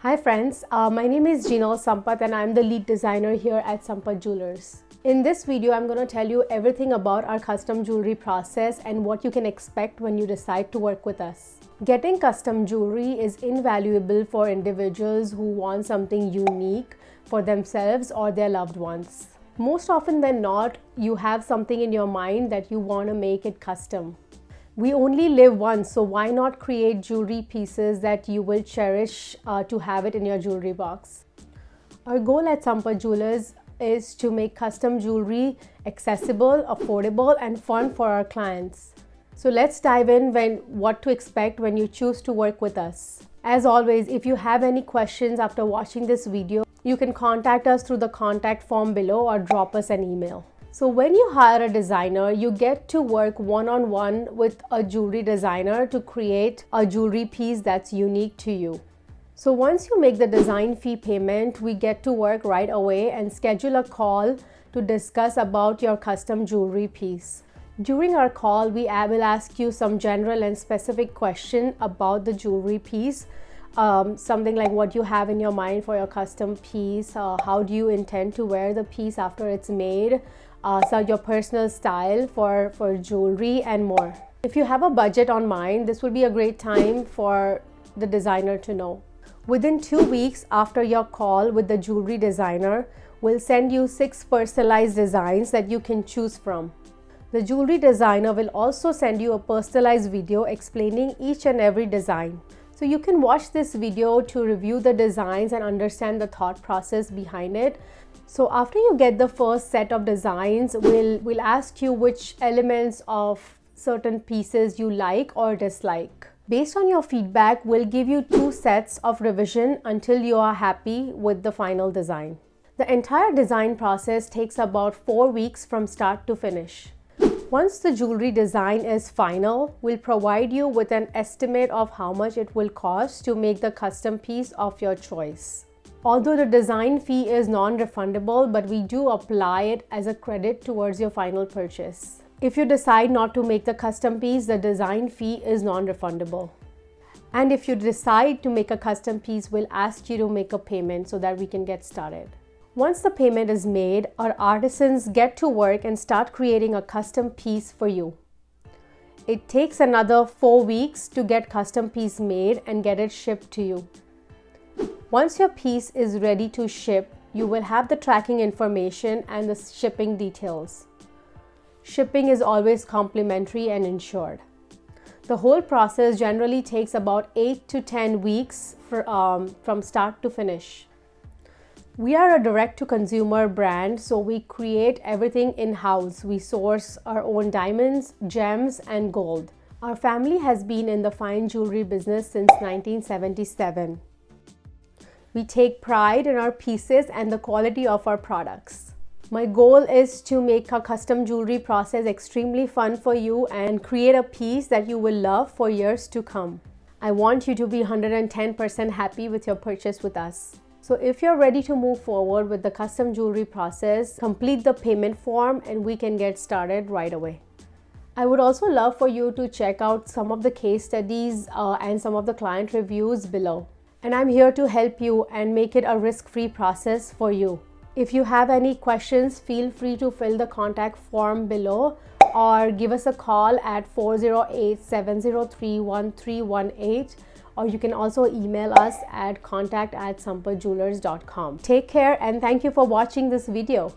Hi friends, my name is Jinal Sampath and I'm the lead designer here at Sampath Jewelers. In this video, I'm going to tell you everything about our custom jewelry process and what you can expect when you decide to work with us. Getting custom jewelry is invaluable for individuals who want something unique for themselves or their loved ones. Most often than not, you have something in your mind that you want to make it custom. We only live once, so why not create jewelry pieces that you will cherish to have it in your jewelry box? Our goal at Sampath Jewelers is to make custom jewelry accessible, affordable, and fun for our clients. So let's dive in what to expect when you choose to work with us. As always, if you have any questions after watching this video, you can contact us through the contact form below or drop us an email. So when you hire a designer, you get to work one-on-one with a jewelry designer to create a jewelry piece that's unique to you. So once you make the design fee payment, we get to work right away and schedule a call to discuss about your custom jewelry piece. During our call, we will ask you some general and specific questions about the jewelry piece. Something like what you have in your mind for your custom piece, how do you intend to wear the piece after it's made, so your personal style for jewelry and more. If you have a budget on mind, this would be a great time for the designer to know. Within 2 weeks after your call with the jewelry designer, we'll send you 6 personalized designs that you can choose from. The jewelry designer will also send you a personalized video explaining each and every design. So you can watch this video to review the designs and understand the thought process behind it. So after you get the first set of designs, we'll ask you which elements of certain pieces you like or dislike. Based on your feedback, we'll give you 2 sets of revision until you are happy with the final design. The entire design process takes about 4 weeks from start to finish. Once the jewelry design is final, we'll provide you with an estimate of how much it will cost to make the custom piece of your choice. Although the design fee is non-refundable, but we do apply it as a credit towards your final purchase. If you decide not to make the custom piece, the design fee is non-refundable. And if you decide to make a custom piece, we'll ask you to make a payment so that we can get started. Once the payment is made, our artisans get to work and start creating a custom piece for you. It takes another 4 weeks to get custom piece made and get it shipped to you. Once your piece is ready to ship, you will have the tracking information and the shipping details. Shipping is always complimentary and insured. The whole process generally takes about 8 to 10 weeks from start to finish. We are a direct-to-consumer brand, so we create everything in-house. We source our own diamonds, gems, and gold. Our family has been in the fine jewelry business since 1977. We take pride in our pieces and the quality of our products. My goal is to make a custom jewelry process extremely fun for you and create a piece that you will love for years to come. I want you to be 110% happy with your purchase with us. So if you're ready to move forward with the custom jewelry process, complete the payment form and we can get started right away. I would also love for you to check out some of the case studies and some of the client reviews below. And I'm here to help you and make it a risk-free process for you. If you have any questions, feel free to fill the contact form below or give us a call at 408-703-1318. Or you can also email us at contact@sampathjewelers.com. Take care and thank you for watching this video.